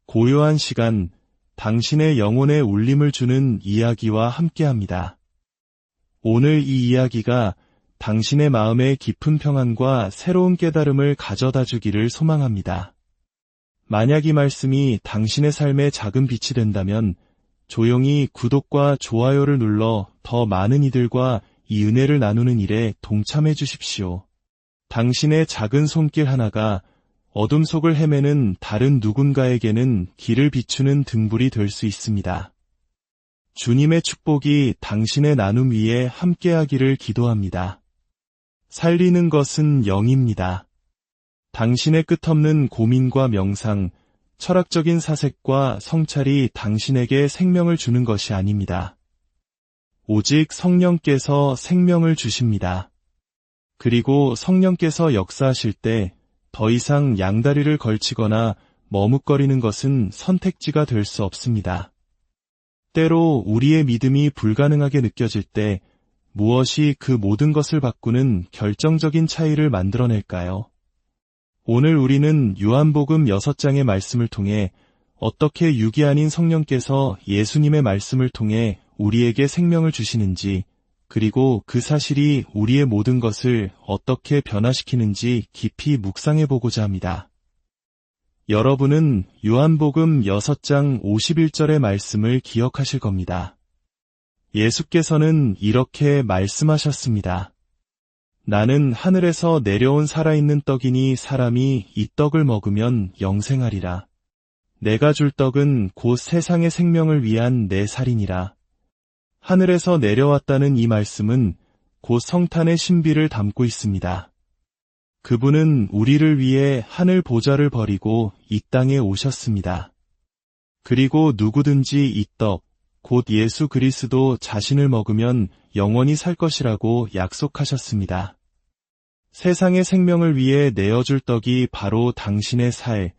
고요한 시간, 당신의 영혼에 울림을 주는 이야기와 함께합니다. 오늘 이 이야기가 당신의 마음에 깊은 평안과 새로운 깨달음을 가져다 주기를 소망합니다. 만약 이 말씀이 당신의 삶의 작은 빛이 된다면 조용히 구독과 좋아요를 눌러 더 많은 이들과 이 은혜를 나누는 일에 동참해 주십시오. 당신의 작은 손길 하나가 어둠 속을 헤매는 다른 누군가에게는 길을 비추는 등불이 될 수 있습니다. 주님의 축복이 당신의 나눔 위에 함께하기를 기도합니다. 살리는 것은 영입니다. 당신의 끝없는 고민과 명상, 철학적인 사색과 성찰이 당신에게 생명을 주는 것이 아닙니다. 오직 성령께서 생명을 주십니다. 그리고 성령께서 역사하실 때 더 이상 양다리를 걸치거나 머뭇거리는 것은 선택지가 될 수 없습니다. 때로 우리의 믿음이 불가능하게 느껴질 때 무엇이 그 모든 것을 바꾸는 결정적인 차이를 만들어낼까요? 오늘 우리는 요한복음 6장의 말씀을 통해 어떻게 육이 아닌 성령께서 예수님의 말씀을 통해 우리에게 생명을 주시는지, 그리고 그 사실이 우리의 모든 것을 어떻게 변화시키는지 깊이 묵상해보고자 합니다. 여러분은 요한복음 6장 51절의 말씀을 기억하실 겁니다. 예수께서는 이렇게 말씀하셨습니다. 나는 하늘에서 내려온 살아있는 떡이니 사람이 이 떡을 먹으면 영생하리라. 내가 줄 떡은 곧 세상의 생명을 위한 내 살이니라. 하늘에서 내려왔다는 이 말씀은 곧 성탄의 신비를 담고 있습니다. 그분은 우리를 위해 하늘 보좌를 버리고 이 땅에 오셨습니다. 그리고 누구든지 이 떡, 곧 예수 그리스도 자신을 먹으면 영원히 살 것이라고 약속하셨습니다. 세상의 생명을 위해 내어줄 떡이 바로 당신의 살,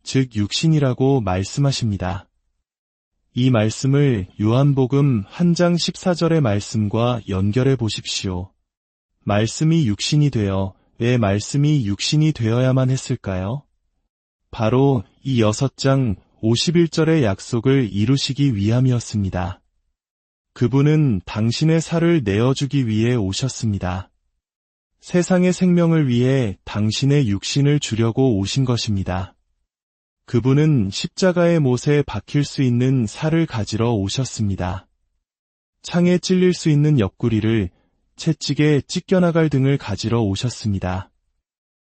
즉 육신이라고 말씀하십니다. 이 말씀을 요한복음 1장 14절의 말씀과 연결해 보십시오. 말씀이 육신이 되어 왜 말씀이 육신이 되어야만 했을까요? 바로 이 6장 51절의 약속을 이루시기 위함이었습니다. 그분은 당신의 살을 내어주기 위해 오셨습니다. 세상의 생명을 위해 당신의 육신을 주려고 오신 것입니다. 그분은 십자가의 못에 박힐 수 있는 살을 가지러 오셨습니다. 창에 찔릴 수 있는 옆구리를, 채찍에 찢겨나갈 등을 가지러 오셨습니다.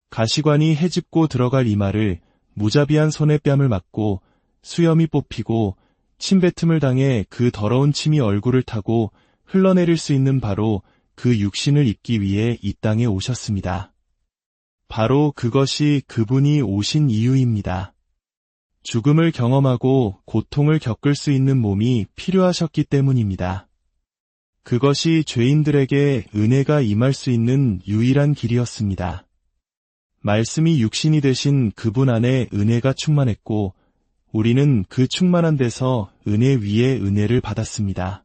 가시관이 헤집고 들어갈 이마를, 무자비한 손에 뺨을 맞고 수염이 뽑히고 침뱉음을 당해 그 더러운 침이 얼굴을 타고 흘러내릴 수 있는 바로 그 육신을 입기 위해 이 땅에 오셨습니다. 바로 그것이 그분이 오신 이유입니다. 죽음을 경험하고 고통을 겪을 수 있는 몸이 필요하셨기 때문입니다. 그것이 죄인들에게 은혜가 임할 수 있는 유일한 길이었습니다. 말씀이 육신이 되신 그분 안에 은혜가 충만했고 우리는 그 충만한 데서 은혜 위에 은혜를 받았습니다.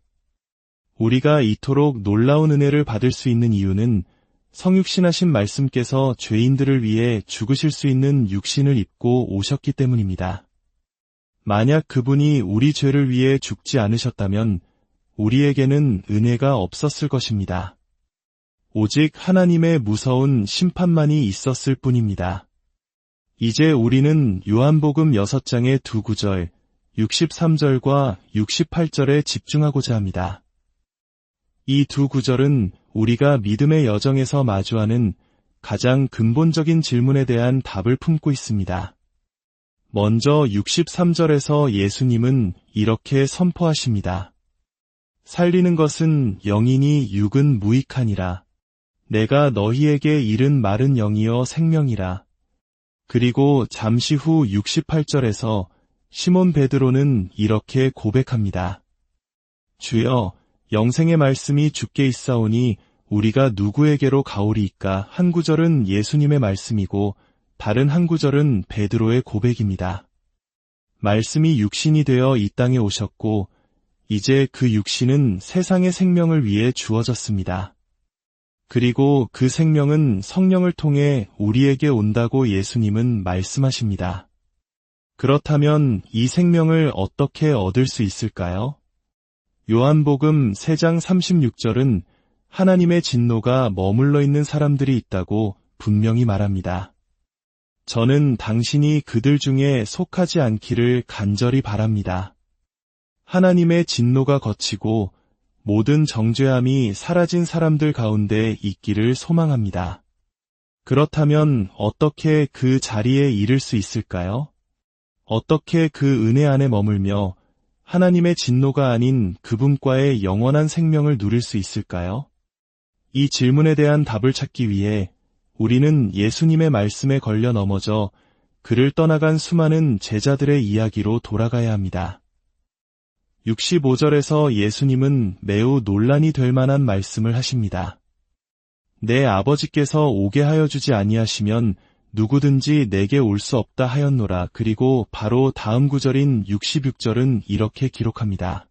우리가 이토록 놀라운 은혜를 받을 수 있는 이유는 성육신하신 말씀께서 죄인들을 위해 죽으실 수 있는 육신을 입고 오셨기 때문입니다. 만약 그분이 우리 죄를 위해 죽지 않으셨다면 우리에게는 은혜가 없었을 것입니다. 오직 하나님의 무서운 심판만이 있었을 뿐입니다. 이제 우리는 요한복음 6장의 두 구절, 63절과 68절에 집중하고자 합니다. 이 두 구절은 우리가 믿음의 여정에서 마주하는 가장 근본적인 질문에 대한 답을 품고 있습니다. 먼저 63절에서 예수님은 이렇게 선포하십니다. 살리는 것은 영이니 육은 무익하니라. 내가 너희에게 이른 말은 영이요 생명이라. 그리고 잠시 후 68절에서 시몬 베드로는 이렇게 고백합니다. 주여, 영생의 말씀이 주께 있사오니 우리가 누구에게로 가오리이까? 한 구절은 예수님의 말씀이고 다른 한 구절은 베드로의 고백입니다. 말씀이 육신이 되어 이 땅에 오셨고 이제 그 육신은 세상의 생명을 위해 주어졌습니다. 그리고 그 생명은 성령을 통해 우리에게 온다고 예수님은 말씀하십니다. 그렇다면 이 생명을 어떻게 얻을 수 있을까요? 요한복음 3장 36절은 하나님의 진노가 머물러 있는 사람들이 있다고 분명히 말합니다. 저는 당신이 그들 중에 속하지 않기를 간절히 바랍니다. 하나님의 진노가 거치고 모든 정죄함이 사라진 사람들 가운데 있기를 소망합니다. 그렇다면 어떻게 그 자리에 이를 수 있을까요? 어떻게 그 은혜 안에 머물며 하나님의 진노가 아닌 그분과의 영원한 생명을 누릴 수 있을까요? 이 질문에 대한 답을 찾기 위해 우리는 예수님의 말씀에 걸려 넘어져 그를 떠나간 수많은 제자들의 이야기로 돌아가야 합니다. 65절에서 예수님은 매우 논란이 될 만한 말씀을 하십니다. 내 아버지께서 오게 하여 주지 아니하시면 누구든지 내게 올 수 없다 하였노라. 그리고 바로 다음 구절인 66절은 이렇게 기록합니다.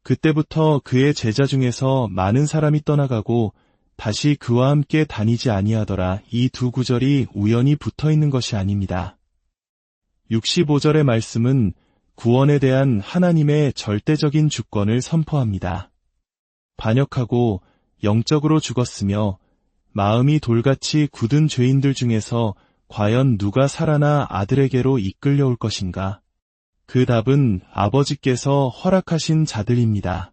그때부터 그의 제자 중에서 많은 사람이 떠나가고 다시 그와 함께 다니지 아니하더라. 이 두 구절이 우연히 붙어 있는 것이 아닙니다. 65절의 말씀은 구원에 대한 하나님의 절대적인 주권을 선포합니다. 반역하고 영적으로 죽었으며 마음이 돌같이 굳은 죄인들 중에서 과연 누가 살아나 아들에게로 이끌려올 것인가? 그 답은 아버지께서 허락하신 자들입니다.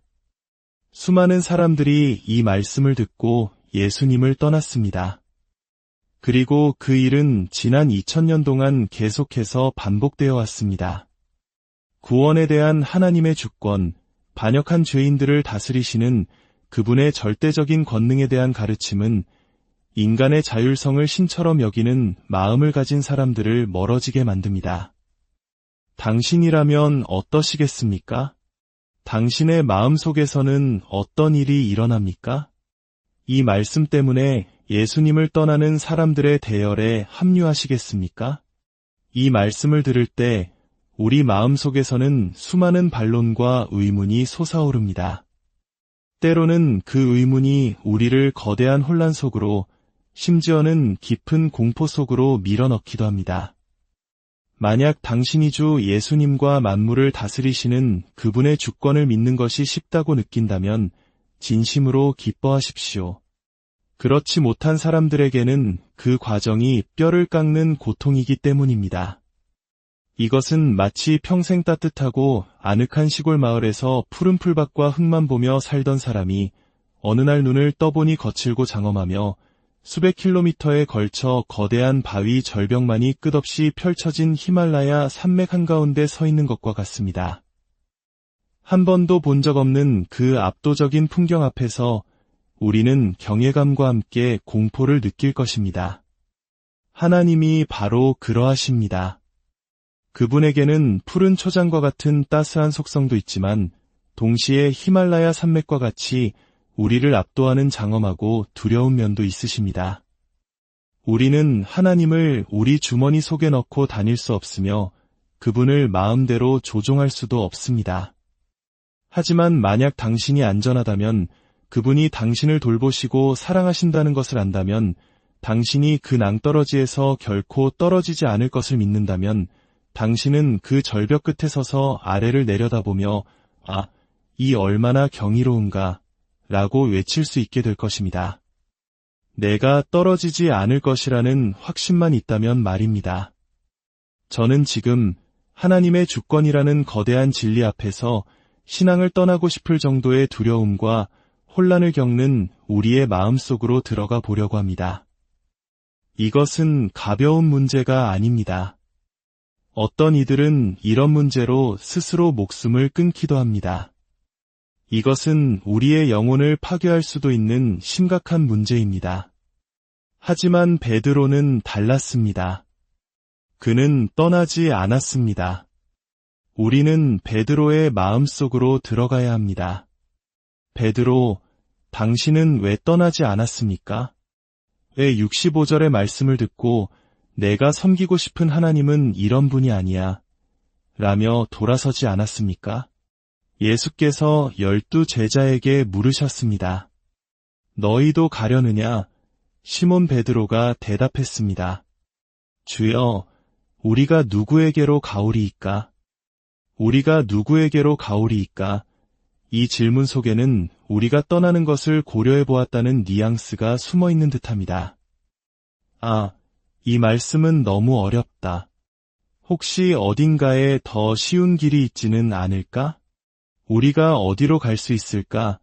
수많은 사람들이 이 말씀을 듣고 예수님을 떠났습니다. 그리고 그 일은 지난 2000년 동안 계속해서 반복되어 왔습니다. 구원에 대한 하나님의 주권, 반역한 죄인들을 다스리시는 그분의 절대적인 권능에 대한 가르침은 인간의 자율성을 신처럼 여기는 마음을 가진 사람들을 멀어지게 만듭니다. 당신이라면 어떠시겠습니까? 당신의 마음 속에서는 어떤 일이 일어납니까? 이 말씀 때문에 예수님을 떠나는 사람들의 대열에 합류하시겠습니까? 이 말씀을 들을 때 우리 마음 속에서는 수많은 반론과 의문이 솟아오릅니다. 때로는 그 의문이 우리를 거대한 혼란 속으로, 심지어는 깊은 공포 속으로 밀어넣기도 합니다. 만약 당신이 주 예수님과 만물을 다스리시는 그분의 주권을 믿는 것이 쉽다고 느낀다면 진심으로 기뻐하십시오. 그렇지 못한 사람들에게는 그 과정이 뼈를 깎는 고통이기 때문입니다. 이것은 마치 평생 따뜻하고 아늑한 시골 마을에서 푸른 풀밭과 흙만 보며 살던 사람이 어느 날 눈을 떠보니 거칠고 장엄하며 수백 킬로미터에 걸쳐 거대한 바위 절벽만이 끝없이 펼쳐진 히말라야 산맥 한가운데 서 있는 것과 같습니다. 한 번도 본 적 없는 그 압도적인 풍경 앞에서 우리는 경외감과 함께 공포를 느낄 것입니다. 하나님이 바로 그러하십니다. 그분에게는 푸른 초장과 같은 따스한 속성도 있지만 동시에 히말라야 산맥과 같이 우리를 압도하는 장엄하고 두려운 면도 있으십니다. 우리는 하나님을 우리 주머니 속에 넣고 다닐 수 없으며 그분을 마음대로 조종할 수도 없습니다. 하지만 만약 당신이 안전하다면, 그분이 당신을 돌보시고 사랑하신다는 것을 안다면, 당신이 그 낭떠러지에서 결코 떨어지지 않을 것을 믿는다면 당신은 그 절벽 끝에 서서 아래를 내려다보며 아, 이 얼마나 경이로운가 라고 외칠 수 있게 될 것입니다. 내가 떨어지지 않을 것이라는 확신만 있다면 말입니다. 저는 지금 하나님의 주권이라는 거대한 진리 앞에서 신앙을 떠나고 싶을 정도의 두려움과 혼란을 겪는 우리의 마음속으로 들어가 보려고 합니다. 이것은 가벼운 문제가 아닙니다. 어떤 이들은 이런 문제로 스스로 목숨을 끊기도 합니다. 이것은 우리의 영혼을 파괴할 수도 있는 심각한 문제입니다. 하지만 베드로는 달랐습니다. 그는 떠나지 않았습니다. 우리는 베드로의 마음속으로 들어가야 합니다. 베드로, 당신은 왜 떠나지 않았습니까? 왜 65절의 말씀을 듣고 내가 섬기고 싶은 하나님은 이런 분이 아니야 라며 돌아서지 않았습니까? 예수께서 12 제자에게 물으셨습니다. 너희도 가려느냐? 시몬 베드로가 대답했습니다. 주여, 우리가 누구에게로 가오리이까? 우리가 누구에게로 가오리이까? 이 질문 속에는 우리가 떠나는 것을 고려해 보았다는 뉘앙스가 숨어 있는 듯합니다. 아, 이 말씀은 너무 어렵다. 혹시 어딘가에 더 쉬운 길이 있지는 않을까? 우리가 어디로 갈 수 있을까?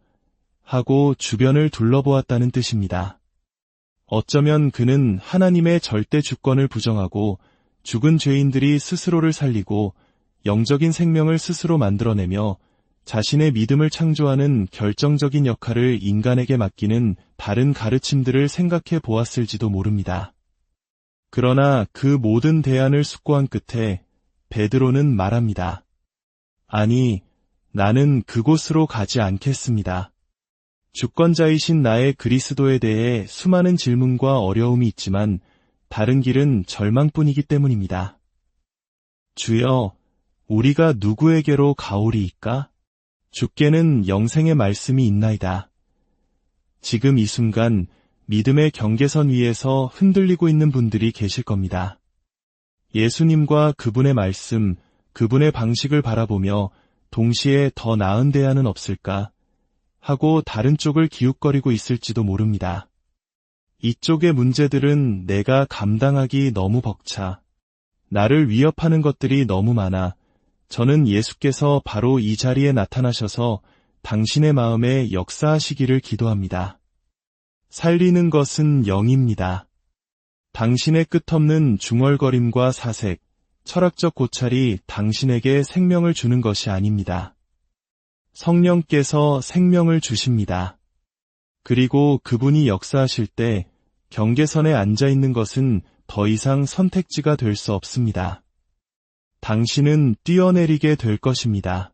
하고 주변을 둘러보았다는 뜻입니다. 어쩌면 그는 하나님의 절대 주권을 부정하고 죽은 죄인들이 스스로를 살리고 영적인 생명을 스스로 만들어내며 자신의 믿음을 창조하는 결정적인 역할을 인간에게 맡기는 다른 가르침들을 생각해 보았을지도 모릅니다. 그러나 그 모든 대안을 숙고한 끝에 베드로는 말합니다. 아니, 나는 그곳으로 가지 않겠습니다. 주권자이신 나의 그리스도에 대해 수많은 질문과 어려움이 있지만 다른 길은 절망뿐이기 때문입니다. 주여, 우리가 누구에게로 가오리이까? 주께는 영생의 말씀이 있나이다. 지금 이 순간 믿음의 경계선 위에서 흔들리고 있는 분들이 계실 겁니다. 예수님과 그분의 말씀, 그분의 방식을 바라보며 동시에 더 나은 대안은 없을까 하고 다른 쪽을 기웃거리고 있을지도 모릅니다. 이쪽의 문제들은 내가 감당하기 너무 벅차. 나를 위협하는 것들이 너무 많아. 저는 예수께서 바로 이 자리에 나타나셔서 당신의 마음에 역사하시기를 기도합니다. 살리는 것은 영입니다. 당신의 끝없는 중얼거림과 사색, 철학적 고찰이 당신에게 생명을 주는 것이 아닙니다. 성령께서 생명을 주십니다. 그리고 그분이 역사하실 때 경계선에 앉아 있는 것은 더 이상 선택지가 될 수 없습니다. 당신은 뛰어내리게 될 것입니다.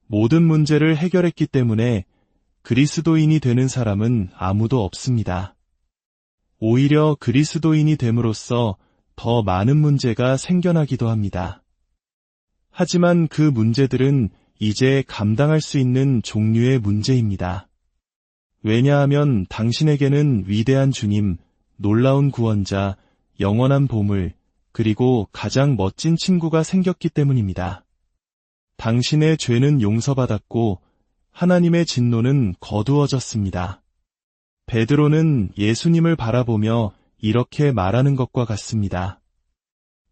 모든 문제를 해결했기 때문에 그리스도인이 되는 사람은 아무도 없습니다. 오히려 그리스도인이 됨으로써 더 많은 문제가 생겨나기도 합니다. 하지만 그 문제들은 이제 감당할 수 있는 종류의 문제입니다. 왜냐하면 당신에게는 위대한 주님, 놀라운 구원자, 영원한 보물, 그리고 가장 멋진 친구가 생겼기 때문입니다. 당신의 죄는 용서받았고 하나님의 진노는 거두어졌습니다. 베드로는 예수님을 바라보며 이렇게 말하는 것과 같습니다.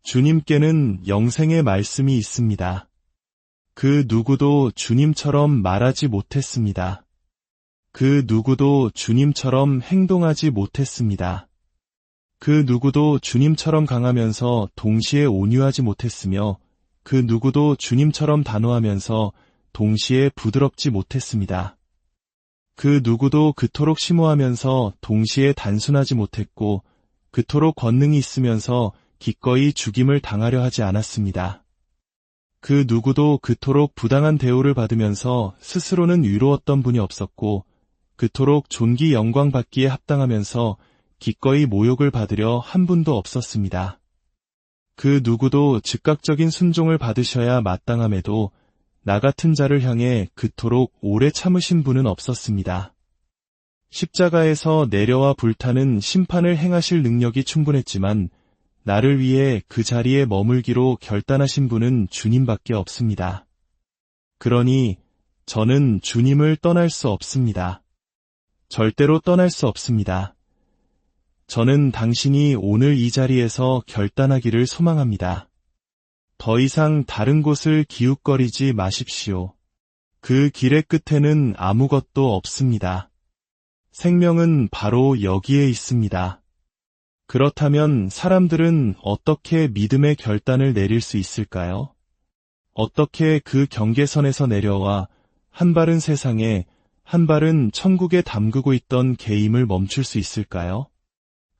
주님께는 영생의 말씀이 있습니다. 그 누구도 주님처럼 말하지 못했습니다. 그 누구도 주님처럼 행동하지 못했습니다. 그 누구도 주님처럼 강하면서 동시에 온유하지 못했으며 그 누구도 주님처럼 단호하면서 동시에 부드럽지 못했습니다. 그 누구도 그토록 심오하면서 동시에 단순하지 못했고 그토록 권능이 있으면서 기꺼이 죽임을 당하려 하지 않았습니다. 그 누구도 그토록 부당한 대우를 받으면서 스스로는 위로웠던 분이 없었고 그토록 존귀 영광 받기에 합당하면서 기꺼이 모욕을 받으려 한 분도 없었습니다. 그 누구도 즉각적인 순종을 받으셔야 마땅함에도 나 같은 자를 향해 그토록 오래 참으신 분은 없었습니다. 십자가에서 내려와 불타는 심판을 행하실 능력이 충분했지만 나를 위해 그 자리에 머물기로 결단하신 분은 주님밖에 없습니다. 그러니 저는 주님을 떠날 수 없습니다. 절대로 떠날 수 없습니다. 저는 당신이 오늘 이 자리에서 결단하기를 소망합니다. 더 이상 다른 곳을 기웃거리지 마십시오. 그 길의 끝에는 아무것도 없습니다. 생명은 바로 여기에 있습니다. 그렇다면 사람들은 어떻게 믿음의 결단을 내릴 수 있을까요? 어떻게 그 경계선에서 내려와 한 발은 세상에, 한 발은 천국에 담그고 있던 개임을 멈출 수 있을까요?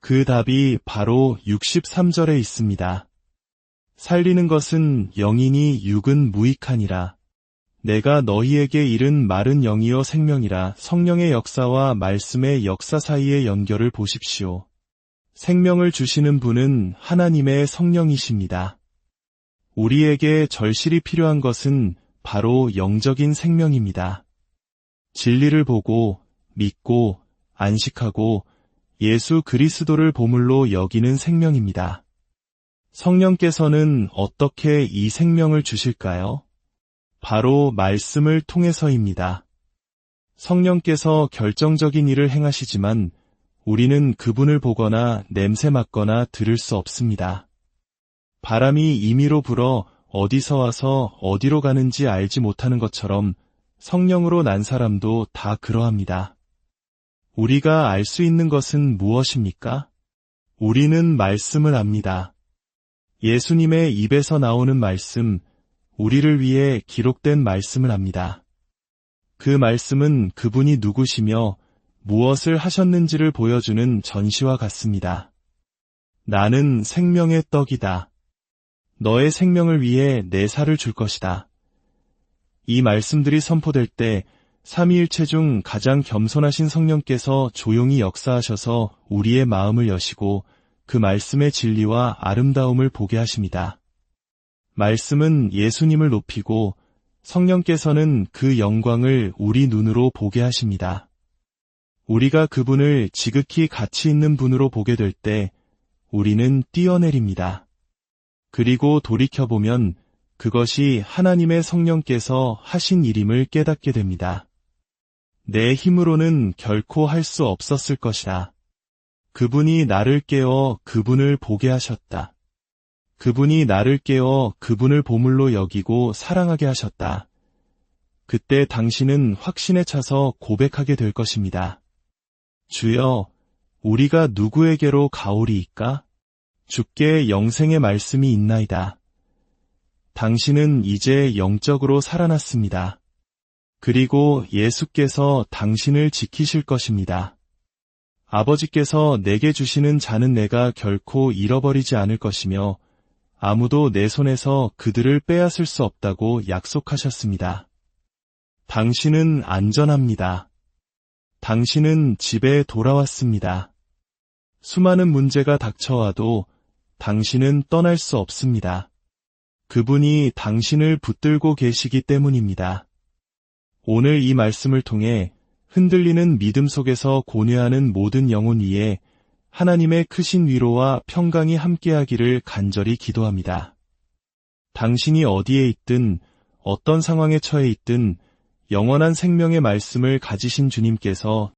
그 답이 바로 63절에 있습니다. 살리는 것은 영이니 육은 무익하니라. 내가 너희에게 이른 말은 영이요 생명이라. 성령의 역사와 말씀의 역사 사이의 연결을 보십시오. 생명을 주시는 분은 하나님의 성령이십니다. 우리에게 절실히 필요한 것은 바로 영적인 생명입니다. 진리를 보고 믿고 안식하고 예수 그리스도를 보물로 여기는 생명입니다. 성령께서는 어떻게 이 생명을 주실까요? 바로 말씀을 통해서입니다. 성령께서 결정적인 일을 행하시지만 우리는 그분을 보거나 냄새 맡거나 들을 수 없습니다. 바람이 임의로 불어 어디서 와서 어디로 가는지 알지 못하는 것처럼 성령으로 난 사람도 다 그러합니다. 우리가 알 수 있는 것은 무엇입니까? 우리는 말씀을 압니다. 예수님의 입에서 나오는 말씀, 우리를 위해 기록된 말씀을 압니다. 그 말씀은 그분이 누구시며 무엇을 하셨는지를 보여주는 전시와 같습니다. 나는 생명의 떡이다. 너의 생명을 위해 내 살을 줄 것이다. 이 말씀들이 선포될 때 삼위일체 중 가장 겸손하신 성령께서 조용히 역사하셔서 우리의 마음을 여시고 그 말씀의 진리와 아름다움을 보게 하십니다. 말씀은 예수님을 높이고 성령께서는 그 영광을 우리 눈으로 보게 하십니다. 우리가 그분을 지극히 가치 있는 분으로 보게 될 때 우리는 뛰어내립니다. 그리고 돌이켜보면 그것이 하나님의 성령께서 하신 일임을 깨닫게 됩니다. 내 힘으로는 결코 할 수 없었을 것이다. 그분이 나를 깨워 그분을 보게 하셨다. 그분이 나를 깨워 그분을 보물로 여기고 사랑하게 하셨다. 그때 당신은 확신에 차서 고백하게 될 것입니다. 주여, 우리가 누구에게로 가오리이까? 주께 영생의 말씀이 있나이다. 당신은 이제 영적으로 살아났습니다. 그리고 예수께서 당신을 지키실 것입니다. 아버지께서 내게 주시는 자는 내가 결코 잃어버리지 않을 것이며 아무도 내 손에서 그들을 빼앗을 수 없다고 약속하셨습니다. 당신은 안전합니다. 당신은 집에 돌아왔습니다. 수많은 문제가 닥쳐와도 당신은 떠날 수 없습니다. 그분이 당신을 붙들고 계시기 때문입니다. 오늘 이 말씀을 통해 흔들리는 믿음 속에서 고뇌하는 모든 영혼 위에 하나님의 크신 위로와 평강이 함께하기를 간절히 기도합니다. 당신이 어디에 있든 어떤 상황에 처해 있든 영원한 생명의 말씀을 가지신 주님께서